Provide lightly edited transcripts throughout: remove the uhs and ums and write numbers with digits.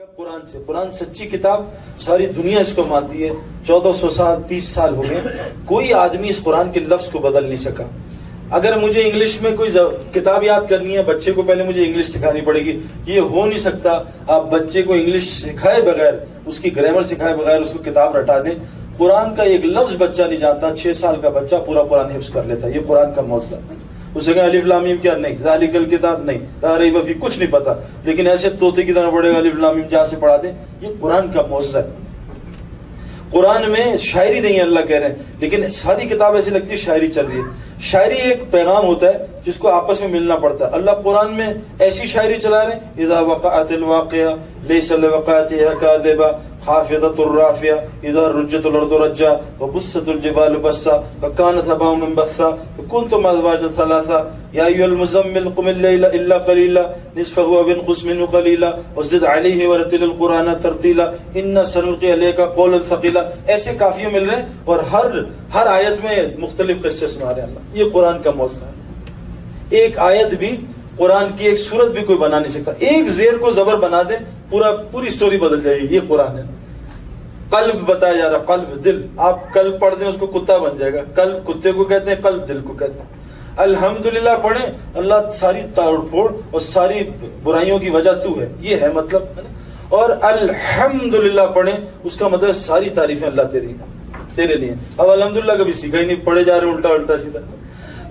قرآن سے، قرآن سچی کتاب، ساری دنیا اس کو مانتی ہے. 1400 سال 30 سال ہو گئے، کوئی آدمی اس قرآن کے لفظ کو بدل نہیں سکا. اگر مجھے انگلش میں کوئی کتاب یاد کرنی ہے، بچے کو پہلے مجھے انگلش سکھانی پڑے گی. یہ ہو نہیں سکتا. آپ بچے کو انگلش سکھائے بغیر، اس کی گرامر سکھائے بغیر اس کو کتاب رٹا دیں. قرآن کا ایک لفظ بچہ نہیں جانتا. 6 سال کا بچہ پورا قرآن حفظ کر لیتا. یہ قرآن کا معجزہ. اس جگہ الف لام میم کیا نہیں، ذالک الکتاب نہیں، لا ریب فیہ کچھ نہیں پتا، لیکن ایسے طوطے کی طرح پڑھے گا الف لام میم جہاں سے پڑھا دیں. یہ قرآن کا معجزہ ہے. قرآن میں شاعری نہیں ہے، اللہ کہہ رہے ہیں، لیکن ساری کتاب ایسی لگتی ہے شاعری چل رہی ہے. شاعری ایک پیغام ہوتا ہے جس کو آپس میں ملنا پڑتا ہے. اللہ قرآن میں ایسی شاعری چلا رہے ہیں، اذا وقعت الواقعہ لیس لوقعتها کاذبہ خافضۃ الرافعہ اذا رجت الارض رجا وبست الجبال بسا فكانت هباء منبثا وكنتم ازواجا ثلاثا يا ايها المزمل قم الليل الا قليلا نصفه او انقص منه قليلا وزد عليه ورتل القرآن ترتیلا انا سنلقي عليك قولا ثقيلا. ایسے قافیے مل رہے ہیں اور ہر آیت میں مختلف قصے سنا رہے ہیں. اللہ یہ قرآن کا معجزہ ہے. ایک آیت بھی، قرآن کی ایک سورت بھی کوئی بنا نہیں سکتا. ایک زیر کو زبر بنا دے پوری سٹوری بدل جائے گی. یہ قرآن ہے. قلب بتایا جا رہا، قلب دل. آپ قلب پڑھ دیں اس کو کتا بن جائے گا. قلب کتے کو کہتے ہیں، قلب دل کو کہتے ہیں. الحمدللہ پڑھیں، اللہ ساری توڑ پھوڑ اور ساری برائیوں کی وجہ تو ہے، یہ ہے مطلب. اور الحمدللہ پڑھیں، اس کا مطلب ساری تعریفیں اللہ تیرے لیے. اب الحمدللہ کبھی سیکھا ہی نہیں، پڑھے جا رہے ہیں الٹا سیدھا.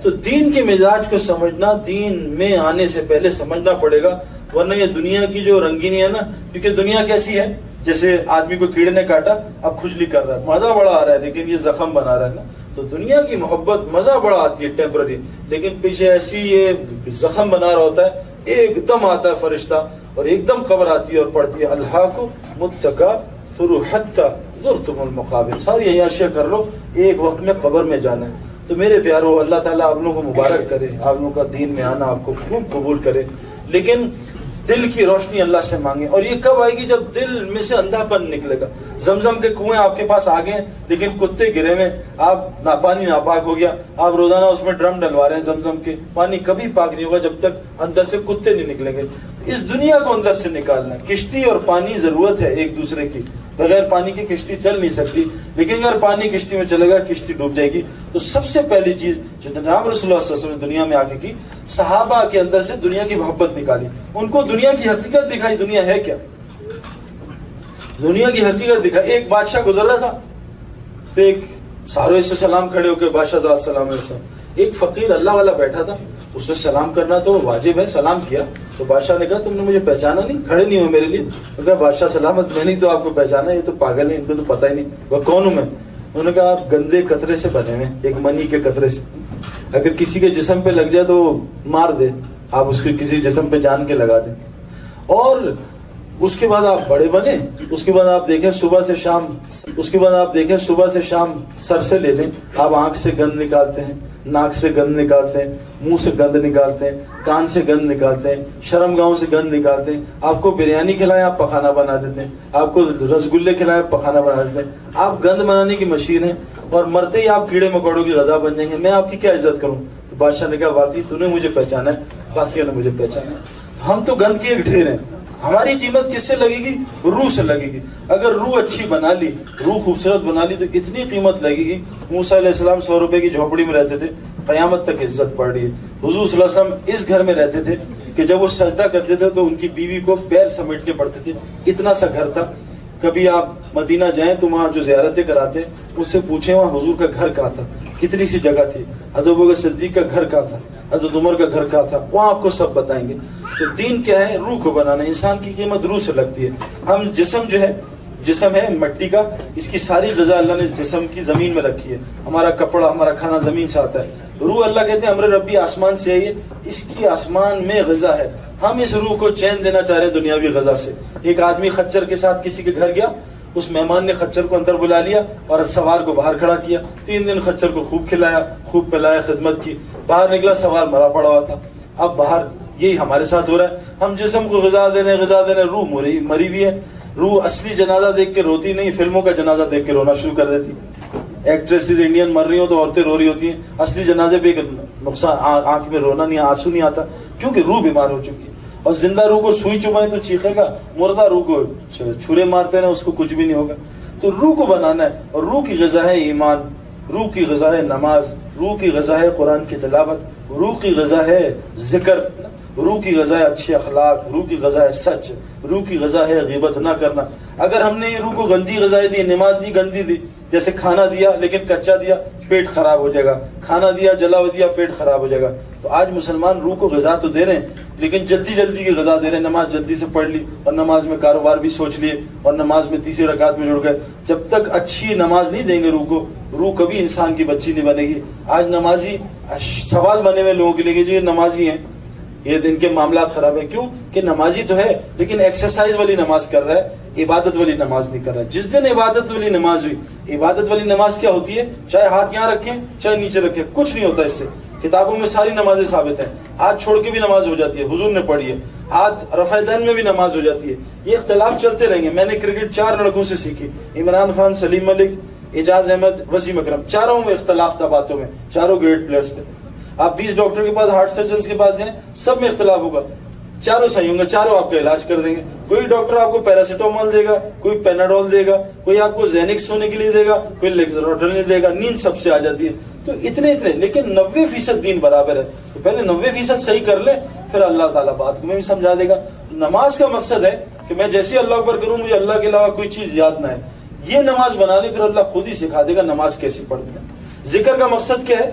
تو دین کے مزاج کو سمجھنا، دین میں آنے سے پہلے سمجھنا پڑے گا، ورنہ یہ دنیا کی جو رنگینی ہے نا، کیونکہ دنیا کیسی ہے، جیسے آدمی کو کیڑے نے کاٹا، اب کھجلی کر رہا ہے، مزہ بڑا آ رہا ہے، لیکن یہ زخم بنا رہا ہے نا. تو دنیا کی محبت مزہ بڑا آتی ہے ٹیمپرری، لیکن پیچھے ایسی یہ زخم بنا رہا ہوتا ہے. ایک دم آتا ہے فرشتہ اور ایک دم قبر آتی ہے اور پڑھتی ہے الحاق متکاثر حتی زرتم المقابر. ساری عیاشیاں کر لو، ایک وقت میں قبر میں جانا ہے. تو میرے پیارو، اللہ تعالیٰ آپ لوگوں کو مبارک کرے، آپ لوگوں کا دین میں آنا آپ کو خوب قبول کرے. لیکن دل کی روشنی اللہ سے مانگیں. اور یہ کب آئے گی؟ جب دل میں سے اندھا پن نکلے گا. زمزم کے کنویں آپ کے پاس آ گئے ہیں، لیکن کتے گرے ہوئے، آپ پانی ناپاک ہو گیا، آپ روزانہ اس میں ڈرم ڈلوا رہے ہیں زمزم کے. پانی کبھی پاک نہیں ہوگا جب تک اندر سے کتے نہیں نکلیں گے. اس دنیا کو اندر سے نکالنا. کشتی اور پانی ضرورت ہے ایک دوسرے کی، بغیر پانی کی کشتی چل نہیں سکتی. لیکن اگر پانی کشتی میں چلے گا کشتی ڈوب جائے گی. تو سب سے پہلی چیز جو جناب رسول اللہ صلی اللہ علیہ وسلم نے دنیا میں آ کے کی، صحابہ کے اندر سے دنیا کی محبت نکالی. ان کو دنیا کی حقیقت دکھائی، دنیا ہے کیا، دنیا کی حقیقت دکھائی. ایک بادشاہ گزر رہا تھا تو ایک سارے سے سلام کھڑے ہو کے بادشاہ السلام علیکم. ایک فقیر اللہ والا بیٹھا تھا، اس نے سلام کرنا تو واجب ہے، سلام کیا. تو بادشاہ نے کہا تم نے مجھے پہچانا نہیں، کھڑے نہیں ہو میرے لیے. کہا بادشاہ سلامت، میں نہیں تو آپ کو پہچانا، یہ تو پاگل ہے، ان کو تو پتہ ہی نہیں وہ کون ہوں میں. انہوں نے کہا آپ گندے قطرے سے بنے ہوئے، ایک منی کے قطرے سے. اگر کسی کے جسم پہ لگ جائے تو مار دے، آپ اس کو کسی جسم پہ جان کے لگا دیں. اور اس کے بعد آپ بڑے بنے. اس کے بعد آپ دیکھیں صبح سے شام سر سے لے لیں. آپ آنکھ سے گند نکالتے ہیں، ناک سے گند نکالتے ہیں، منہ سے گند نکالتے ہیں، کان سے گند نکالتے ہیں، شرم گاؤں سے گند نکالتے ہیں. آپ کو بریانی کھلائیں آپ پخانا بنا دیتے ہیں، آپ کو رسگلے کھلائیں پخانا بنا دیتے ہیں. آپ گند بنانے کی مشین ہیں، اور مرتے ہی آپ کیڑے مکوڑوں کی غذا بن جائیں گے. میں آپ کی کیا عزت کروں؟ تو بادشاہ نے کہا واقعی تو نے مجھے پہچانا ہے، باقیوں نے مجھے پہچانا ہے. تو ہم تو گند کے ایک ڈھیر ہیں. ہماری قیمت کس سے لگے گی؟ روح سے لگے گی. اگر روح اچھی بنا لی، روح خوبصورت بنا لی، تو اتنی قیمت لگے گی. موسیٰ علیہ السلام 100 روپے کی جھونپڑی میں رہتے تھے، قیامت تک عزت پڑ رہی ہے. حضور صلی اللہ علیہ وسلم اس گھر میں رہتے تھے کہ جب وہ سجدہ کرتے تھے تو ان کی بیوی کو پیر سمیٹنے پڑتے تھے. اتنا سا گھر تھا. کبھی آپ مدینہ جائیں تو وہاں جو زیارتیں کراتے ہیں اس سے پوچھیں وہاں حضور کا گھر کہاں تھا، کتنی سی جگہ تھی، حضرت ابوبکر صدیق کا گھر کہاں تھا، حضرت عمر کا گھر کہاں تھا، وہاں آپ کو سب بتائیں گے. تو دین کیا ہے؟ روح کو بنانا. انسان کی قیمت روح سے لگتی ہے. ہم جسم ہے مٹی کا، اس کی ساری غذا اللہ نے جسم کی زمین میں رکھی ہے. ہمارا کپڑا، ہمارا کھانا زمین سے آتا ہے. روح اللہ کہتے ہیں امر ربی آسمان سے آئی ہے، اس کی آسمان میں غذا ہے. ہم اس روح کو چین دینا چاہ رہے ہیں دنیاوی غذا سے. ایک آدمی خچر کے ساتھ کسی کے گھر گیا، اس مہمان نے خچر کو اندر بلا لیا اور سوار کو باہر کھڑا کیا. 3 دن خچر کو خوب کھلایا، خوب پلایا، خدمت کی. باہر نکلا، سوار مرا پڑا ہوا تھا. اب باہر یہی ہمارے ساتھ ہو رہا ہے. ہم جسم کو غذا دے رہے ہیں، روح مری بھی ہے. روح اصلی جنازہ دیکھ کے روتی نہیں، فلموں کا جنازہ دیکھ کے رونا شروع کر دیتی. ایکٹریسز انڈین مر رہی ہوں تو عورتیں رو رہی ہوتی ہیں. اصلی جنازے پہ نقصان، آنکھ میں رونا نہیں، آنسو نہیں آتا، کیونکہ روح بیمار ہو چکی ہے. اور زندہ روح کو سوئی چبائیں تو چیخے گا, مردہ روح کو چھرے مارتے ہیں اس کو کچھ بھی نہیں ہوگا. تو روح کو بنانا ہے, اور روح کی غذا ہے ایمان, روح کی غذا ہے نماز, روح کی غذا ہے قرآن کی تلاوت, روح کی غذا ہے ذکر, روح کی غذا ہے اچھے اخلاق, روح کی غذا ہے سچ, روح کی غذا ہے غیبت نہ کرنا. اگر ہم نے روح کو گندی غذائیں دی, نماز دی گندی دی, جیسے کھانا دیا لیکن کچا دیا, پیٹ خراب ہو جائے گا, کھانا دیا جلا ہوا دیا, پیٹ خراب ہو جائے گا. تو آج مسلمان روح کو غذا تو دے رہے ہیں لیکن جلدی جلدی کی غذا دے رہے ہیں. نماز جلدی سے پڑھ لی اور نماز میں کاروبار بھی سوچ لیے اور نماز میں تیسری رکعت میں جڑ گئے. جب تک اچھی نماز نہیں دیں گے روح کو, روح کبھی انسان کی بچی نہیں بنے گی. آج نمازی سوال بنے ہوئے لوگوں کے لیے کہ جو یہ نمازی ہیں یہ ان کے معاملات خراب ہیں. کیوں کہ نمازی تو ہے لیکن ایکسرسائز والی نماز کر رہا ہے, عبادت والی نماز نہیں کر رہا ہے. جس دن عبادت والی نماز ہوئی, عبادت والی نماز کیا ہوتی ہے؟ چاہے ہاتھ یہاں رکھیں چاہے نیچے رکھیں, کچھ نہیں ہوتا اس سے. کتابوں میں ساری نمازیں ثابت ہیں. ہاتھ چھوڑ کے بھی نماز ہو جاتی ہے, حضور نے پڑھی ہے. ہاتھ رفع دین میں بھی نماز ہو جاتی ہے. یہ اختلاف چلتے رہیں گے. میں نے کرکٹ 4 لڑکوں سے سیکھی, عمران خان, سلیم ملک, اعجاز احمد, وسیم اکرم. چاروں میں اختلاف تھا باتوں میں, چاروں گریٹ پلیئرز تھے. آپ 20 ڈاکٹر کے پاس, ہارٹ سرجنز کے پاس جائیں, سب میں اختلاف ہوگا. چاروں صحیح ہوں گے, چاروں آپ کا علاج کر دیں گے. کوئی ڈاکٹر آپ کو پیراسیٹامول دے گا, کوئی پیناڈول دے گا, کوئی آپ کو زینکس سونے کے لیے دے گا, کوئی لیکزروٹل دے گا. نیند سب سے آ جاتی ہے. تو اتنے لیکن 90% دین برابر ہے. تو پہلے 90% صحیح کر لیں, پھر اللہ تعالیٰ بات کو میں بھی سمجھا دے گا. نماز کا مقصد ہے کہ میں جیسے اللہ اکبر کروں مجھے اللہ کے علاوہ کوئی چیز یاد نہ ہے. یہ نماز بنا لیں, پھر اللہ خود ہی سکھا دے گا نماز کیسی پڑھنی ہے. ذکر کا مقصد کیا ہے؟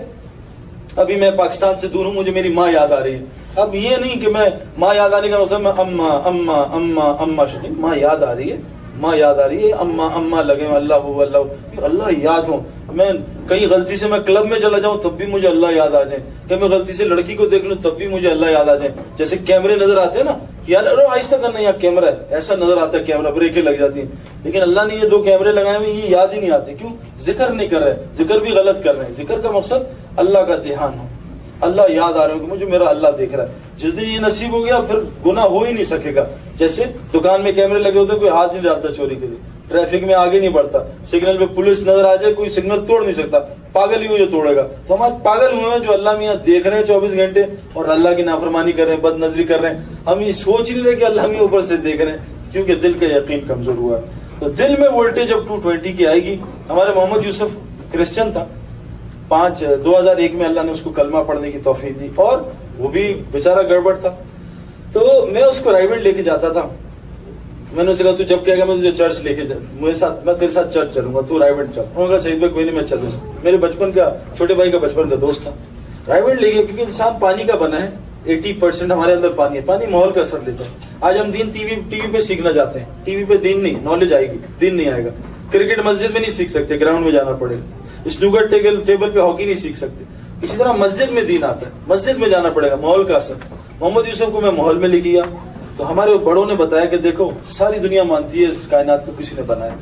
ابھی میں پاکستان سے دور ہوں, مجھے میری ماں یاد آ رہی ہے. اب یہ نہیں کہ میں ماں یاد آنے کا مطلب میں اما اما اما اما شنی, ماں یاد آ رہی ہے, ماں یاد آ رہی ہے, اما اما لگے ہوں, اللہ ہو, اللہ یاد ہوں. میں کہیں غلطی سے میں کلب میں چلا جاؤں تب بھی مجھے اللہ یاد آ جائے, کہ میں غلطی سے لڑکی کو دیکھ لوں تب بھی مجھے اللہ یاد آ جائے. جیسے کیمرے نظر آتے ہیں نا, یار ارے آہستہ کرنا, یہاں کیمرہ ہے, ایسا نظر آتا ہے کیمرہ, بریکیں لگ جاتی ہیں. لیکن اللہ نے یہ 2 کیمرے لگائے ہوئے, یہ یاد ہی نہیں آتے. کیوں؟ ذکر نہیں کر رہے, ذکر بھی غلط کر رہے ہیں. ذکر کا مقصد اللہ کا دھیان ہو, اللہ یاد آ رہے ہو کہ مجھے میرا اللہ دیکھ رہا ہے. جس دن یہ نصیب ہو گیا پھر گناہ ہو ہی نہیں سکے گا. جیسے دکان میں کیمرے لگے ہوتے ہیں, کوئی ہاتھ نہیں ڈالتا چوری کے لیے, ٹریفک میں آگے نہیں بڑھتا, سگنل پہ پولیس نظر آ جائے کوئی سگنل توڑ نہیں سکتا, پاگل ہی ہو جو توڑے گا. تو ہمارے پاگل ہوئے ہیں جو اللہ میاں دیکھ رہے ہیں 24 گھنٹے اور اللہ کی نافرمانی کر رہے ہیں, بد نظری کر رہے ہیں. ہم یہ سوچ ہی نہیں رہے کہ اللہ میاں اوپر سے دیکھ رہے ہیں, کیونکہ دل کا یقین کمزور ہوا ہے. تو دل میں وولٹیج جب 220 کی آئے گی. ہمارے محمد یوسف کرسچن تھا, 2001 میں اللہ نے اس کو کلمہ پڑھنے کی توفیق دی, اور وہ بھی بیچارہ گڑبڑ تھا. تو میں اس کو رائیونڈ لے کے جاتا تھا. میں نے کہا تو جب کہے گا میں تجھے چرچ لے کے میرے ساتھ, میں تیرے ساتھ چرچ چلوں گا, تو رائیونڈ چل. انہوں نے کہا سعید بھائی کوئی نہیں میں چلوں. میرے بچپن کا, چھوٹے بھائی کا بچپن کا دوست تھا. رائیونڈ لے گیا کیونکہ انسان پانی کا بنا ہے, 80% ہمارے اندر پانی ہے. پانی ماحول کا اثر لیتا ہے. آج ہم دین ٹی وی پہ سیکھنا چاہتے ہیں, ٹی وی پہ دین نہیں, نالج آئے گی, دین نہیں آئے گا. کرکٹ مسجد میں نہیں سیکھ سکتے, گراؤنڈ میں جانا پڑے گا. اسنوکر ٹیبل پہ ہاکی نہیں سیکھ سکتے. اسی طرح مسجد میں دین آتا ہے, مسجد میں جانا پڑے گا, ماحول کا اثر. محمد یوسف کو میں ماحول میں لے گیا تو ہمارے بڑوں نے بتایا کہ دیکھو ساری دنیا مانتی ہے اس کائنات کو کسی نے بنایا,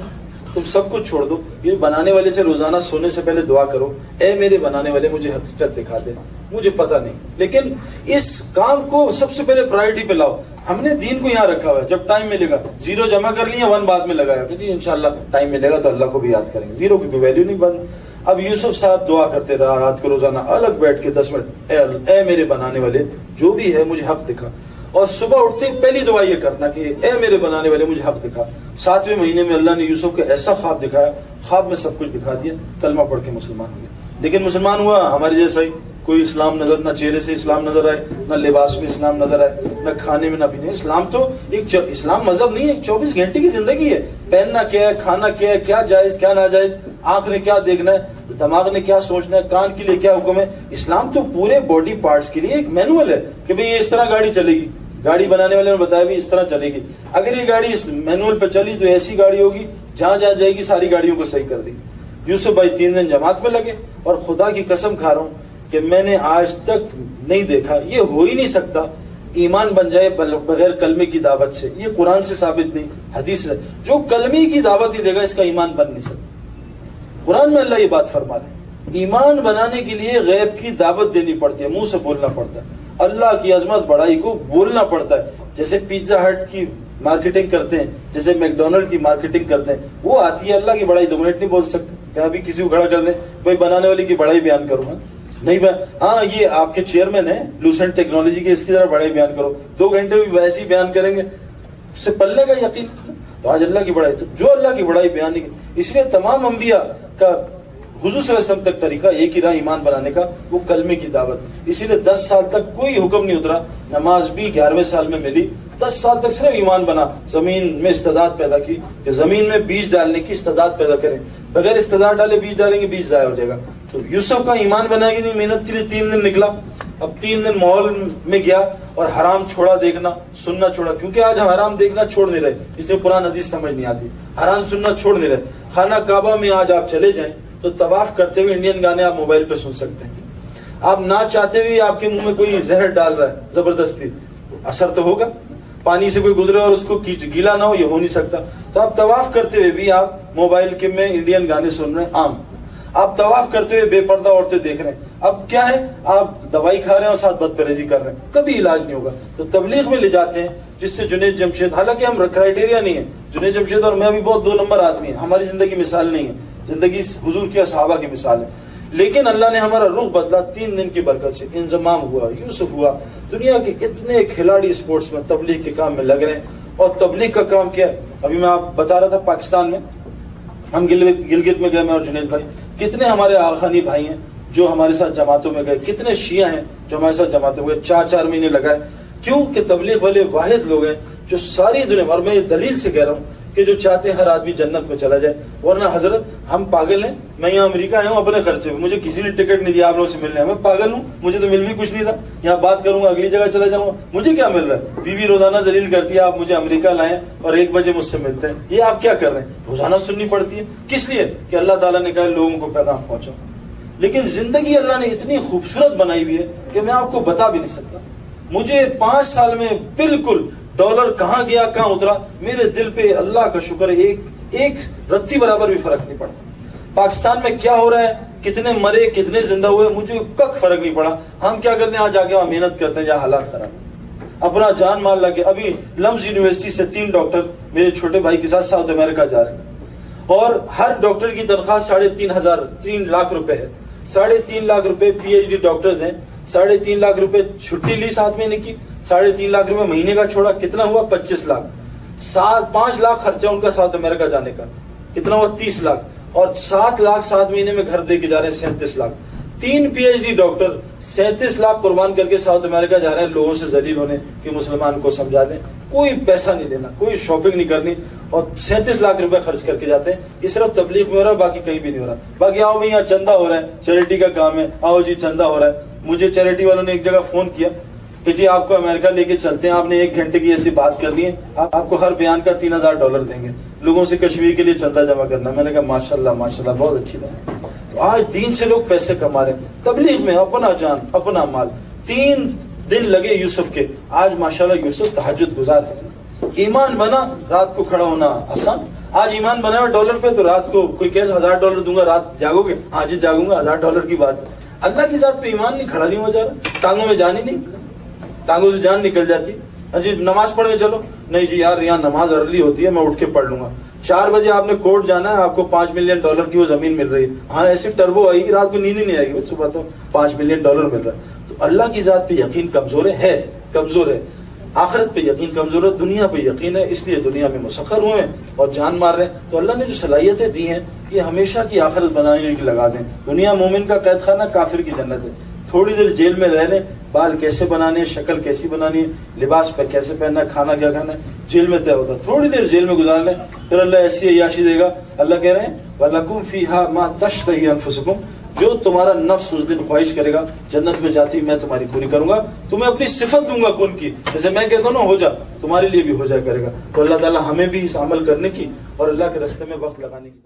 تم سب کچھ چھوڑ دو, یہ بنانے والے سے روزانہ سونے سے پہلے دعا کرو, اے میرے بنانے والے مجھے حقیقت دکھا دے, مجھے پتہ نہیں. لیکن اس کام کو سب سے پہلے پرائرٹی پہ لاؤ. ہم نے دین کو یہاں رکھا ہوا ہے, جب ٹائم ملے گا 0 جمع کر لیا, 1 بعد میں لگایا کہ جی انشاءاللہ ٹائم ملے گا تو اللہ کو بھی یاد کریں گے. 0 کی کوئی ویلیو نہیں بن. اب یوسف صاحب دعا کرتے رہا رات کو روزانہ, الگ بیٹھ کے 10 منٹ, اے میرے بنانے والے جو بھی ہے مجھے حق دکھا. اور صبح اٹھتے پہلی دعا یہ کرنا کہ اے میرے بنانے والے مجھے حق دکھا. 7ویں مہینے میں اللہ نے یوسف کو ایسا خواب دکھایا, خواب میں سب کچھ دکھا دیا, کلمہ پڑھ کے مسلمان ہو گیا. لیکن مسلمان ہوا ہمارے جیسا ہی, کوئی اسلام نظر, نہ چہرے سے اسلام نظر آئے, نہ لباس میں اسلام نظر آئے, نہ کھانے میں نہ پینے. اسلام تو ایک اسلام مذہب نہیں ہے, ایک 24 گھنٹے کی زندگی ہے. پہننا کیا ہے, کھانا کیا ہے, کیا جائز کیا ناجائز, آنکھ نے کیا دیکھنا ہے, دماغ نے کیا سوچنا ہے, کان کے لیے کیا حکم ہے. اسلام تو پورے باڈی پارٹس کے لیے ایک مینول ہے کہ بھئی یہ اس طرح گاڑی چلے گی. گاڑی بنانے والے نے بتایا بھی اس طرح چلے گی. اگر یہ گاڑی اس مینول پہ چلی تو ایسی گاڑی ہوگی جہاں جہاں جائے گی ساری گاڑیوں کو صحیح کر دی. یوسف بھائی 3 دن جماعت میں لگے, اور خدا کی قسم کھا رہا ہوں کہ میں نے آج تک نہیں دیکھا, یہ ہو ہی نہیں سکتا ایمان بن جائے بغیر کلمے کی دعوت سے. یہ قرآن سے ثابت نہیں, حدیث سے. جو کلمے کی دعوت ہی دے گا اس کا ایمان بن نہیں سکتا. قرآن میں اللہ یہ بات فرما رہے ہیں, ایمان بنانے کے لیے غیب کی دعوت دینی پڑتی ہے, منہ سے بولنا پڑتا ہے, اللہ کی عظمت بڑائی کو بولنا پڑتا ہے. جیسے پیزا ہٹ کی مارکیٹنگ کرتے ہیں, جیسے میک ڈونلڈ کی مارکیٹنگ کرتے ہیں, وہ آتی ہے. اللہ کی بڑائی 2 منٹ نہیں بول سکتے, کہ ابھی کسی کو کھڑا کر دیں بھائی بنانے والے کی بڑائی بیان کروں گا, نہیں ہاں یہ آپ کے چیئرمین ہیں لوسنٹ ٹیکنالوجی کے، اس کی ذرا بڑائی بیان کرو، 2 گھنٹے بھی ویسے ہی بیان کریں گے، اس سے پلے کا یقین. تو آج اللہ کی بڑائی، تو جو اللہ کی بڑائی بیان نہیں کی، اس لیے تمام انبیاء کا حضور صلی اللہ علیہ وسلم تک طریقہ ایک ہی رہا ایمان بنانے کا، وہ کلمے کی دعوت. اسی لیے 10 سال تک کوئی حکم نہیں اترا، نماز بھی 11ویں سال میں ملی، 10 سال تک صرف ایمان بنا، زمین میں استعداد پیدا کی کہ زمین میں بیج ڈالنے کی استعداد پیدا کریں، بغیر استعداد ڈالے بیج ڈالیں گے بیج ضائع ہو جائے گا. تو یوسف کا ایمان بنا کہ نہیں، محنت کے لیے 3 دن نکلا، اب 3 دن ماحول میں گیا اور حرام چھوڑا دیکھنا، سننا چھوڑا، کیونکہ آج ہم حرام دیکھنا چھوڑ نہیں رہے، اس لیے قرآن حدیث سمجھ نہیں آتی، حرام سننا چھوڑ نہیں رہے. خانہ کعبہ میں آج آپ چلے جائیں تو طواف کرتے ہوئے انڈین گانے آپ موبائل پہ سن سکتے ہیں. آپ نہ چاہتے ہوئے آپ کے منہ میں کوئی زہر ڈال رہا ہے زبردستی، تو اثر تو ہوگا. پانی سے کوئی گزرے اور اس کو گیلا نہ ہو، یہ ہو نہیں سکتا. تو آپ طواف کرتے ہوئے بھی آپ موبائل کے میں انڈین گانے سن رہے ہیں عام. آپ طواف کرتے ہوئے بے پردہ عورتیں دیکھ رہے ہیں. اب کیا ہے، آپ دوائی کھا رہے ہیں اور ساتھ بد پرہیزی کر رہے ہیں، کبھی علاج نہیں ہوگا. تو تبلیغ میں لے جاتے ہیں، جس سے جنید جمشید، حالانکہ ہم کرائٹیریا نہیں ہے، جنید جمشید اور میں بھی بہت 2 نمبر آدمی ہیں، ہماری زندگی مثال نہیں ہے، زندگی حضور کے صحابہ کی مثال ہے. لیکن اللہ نے ہمارا رخ بدلا 3 دن کی برکت سے. انضمام ہوا، یوسف ہوا. دنیا کے اتنے کھلاڑی اسپورٹس میں تبلیغ کے کام میں لگ رہے ہیں. اور تبلیغ کا کام کیا ہے، ابھی میں آپ بتا رہا تھا، پاکستان میں ہم گلگت میں گئے، میں اور جنید بھائی، کتنے ہمارے آخانی بھائی ہیں جو ہمارے ساتھ جماعتوں میں گئے، کتنے شیعہ ہیں جو ہمارے ساتھ جماعتوں میں گئے، 4 مہینے لگائے. کیوں کہ تبلیغ والے واحد لوگ ہیں جو ساری دنیا، اور میں یہ دلیل سے کہہ رہا ہوں کہ جو چاہتے ہیں ہر آدمی جنت میں چلا جائے. ورنہ حضرت ہم پاگل ہیں، میں یہاں امریکہ آیا ہوں اپنے خرچے پہ، مجھے کسی نے ٹکٹ نہیں دیا آپ لوگوں سے ملنے، میں پاگل ہوں، مجھے تو مل بھی کچھ نہیں رہا. یہاں بات کروں گا اگلی جگہ چلا جاؤں گا، مجھے کیا مل رہا ہے؟ بیوی روزانہ ذلیل کرتی ہے، آپ مجھے امریکہ لائیں اور 1 بجے مجھ سے ملتے ہیں، یہ آپ کیا کر رہے ہیں؟ روزانہ سننی پڑتی ہے. کس لیے؟ کہ اللہ تعالیٰ نے کہا لوگوں کو پیغام پہنچاؤ. لیکن زندگی اللہ نے اتنی خوبصورت بنائی ہوئی ہے کہ میں آپ کو بتا بھی نہیں سکتا. مجھے 5 سال میں بالکل ڈالر کہاں گیا کہاں اترا، میرے دل پہ اللہ کا شکر ہے ایک رتی برابر بھی فرق نہیں پڑا. پاکستان میں کیا ہو رہا ہے، کتنے مرے کتنے زندہ ہوئے، مجھے کک فرق نہیں پڑا. ہم کیا کرتے ہیں، آج جا کے وہاں محنت کرتے ہیں جہاں حالات خراب ہیں، اپنا جان مال لگے. ابھی لمز یونیورسٹی سے 3 ڈاکٹر میرے چھوٹے بھائی کے ساتھ ساؤتھ امریکہ جا رہے ہیں، اور ہر ڈاکٹر کی تنخواہ 3.5 لاکھ روپے ہے. 3.5 لاکھ روپے پی ایچ ڈی ڈاکٹرز ہیں. 3.5 لاکھ روپے چھٹی لی 7 مہینے کی، 3.5 لاکھ روپے مہینے کا چھوڑا، کتنا ہوا 25 لاکھ. 5 لاکھ خرچہ ان کا ساؤتھ امریکہ جانے کا، کتنا ہوا 30 لاکھ. اور 7 لاکھ 7 مہینے میں گھر دے کے جا رہے ہیں، 37 lakh. 3 P H D doctor 37 lakh قربان کر کے ساؤتھ امریکہ جا رہے ہیں لوگوں سے ذلیل ہونے کہ مسلمان کو سمجھا دیں. کوئی پیسہ نہیں لینا، کوئی شاپنگ نہیں کرنی، اور 37 لاکھ روپے خرچ کر کے جاتے ہیں. یہ صرف تبلیغ میں ہو رہا ہے، باقی کہیں بھی نہیں ہو رہا. باقی آؤ بھائی یہاں چندہ ہو رہا ہے، چیریٹی کا کام ہے، آؤ جی چندہ ہو رہا ہے. مجھے چیریٹی والوں نے ایک جگہ فون کیا کہ جی آپ کو امریکہ لے کے چلتے ہیں، آپ نے 1 گھنٹے کی ایسی بات کر لی ہے، آپ کو ہر بیان کا $3000 دیں گے، لوگوں سے کشمیر کے لیے چندہ جمع کرنا. میں نے کہا ماشاءاللہ ماشاءاللہ، بہت اچھی بات ہے. تو آج دین سے لوگ پیسے کما رہے ہیں، تبلیغ میں اپنا جان اپنا مال. 3 دن لگے یوسف کے. آج ماشاءاللہ یوسف تہجد گزار ہے. ایمان بنا، رات کو کھڑا ہونا آسان. آج ایمان بنا ڈالر پہ، تو رات کو کوئی کہے $1000 دوں گا، رات جاگو گے؟ ہاں جی جاگوں گا. $1000 کی بات ہے. اللہ کی ذات پہ ایمان نہیں، کھڑا نہیں ہو جا رہا، ٹانگوں میں جان ہی نہیں، ٹانگوں سے جان نکل جاتی. جی نماز پڑھنے چلو، نہیں جی یار یہاں نماز ارلی ہوتی ہے، میں اٹھ کے پڑھ لوں گا. 4 بجے آپ نے کورٹ جانا ہے، آپ کو $5 ملین کی وہ زمین مل رہی ہے. ہاں ایسی ٹربو آئے گی، رات کو نیند ہی نہیں آئے گی، صبح تو $5 ملین مل رہا ہے. تو اللہ کی ذات پہ یقین کمزور ہے، کمزور ہے. آخرت پہ یقین کمزور ہے، دنیا پہ یقین ہے، اس لیے دنیا میں مسخر ہوئے ہیں اور جان مار رہے ہیں. تو اللہ نے جو صلاحیتیں دی ہیں یہ ہمیشہ کی آخرت بنانے کی لگا دیں. دنیا مومن کا قید خانہ، کافر کی جنت ہے. تھوڑی دیر جیل میں رہ لیں، بال کیسے بنانے، شکل کیسی بنانی ہے، لباس پر کیسے پہننا ہے، کھانا کیا کھانا ہے، جیل میں طے ہوتا ہے. تھوڑی دیر جیل میں گزار لیں، پھر اللہ ایسی عیاشی دے گا. اللہ کہہ رہے ہیں وَلَكُمْ فِيهَا مَا تَشْتَهِي أَنفُسُكُمْ، جو تمہارا نفس اس دن خواہش کرے گا جنت میں جاتی میں تمہاری پوری کروں گا. تمہیں اپنی صفت دوں گا کن کی، جیسے میں کہتا ہوں نا ہو جا، تمہارے لیے بھی ہو جائے کرے گا. تو اللہ تعالیٰ ہمیں بھی اس عمل کرنے کی اور اللہ کے راستے میں وقت لگانے کی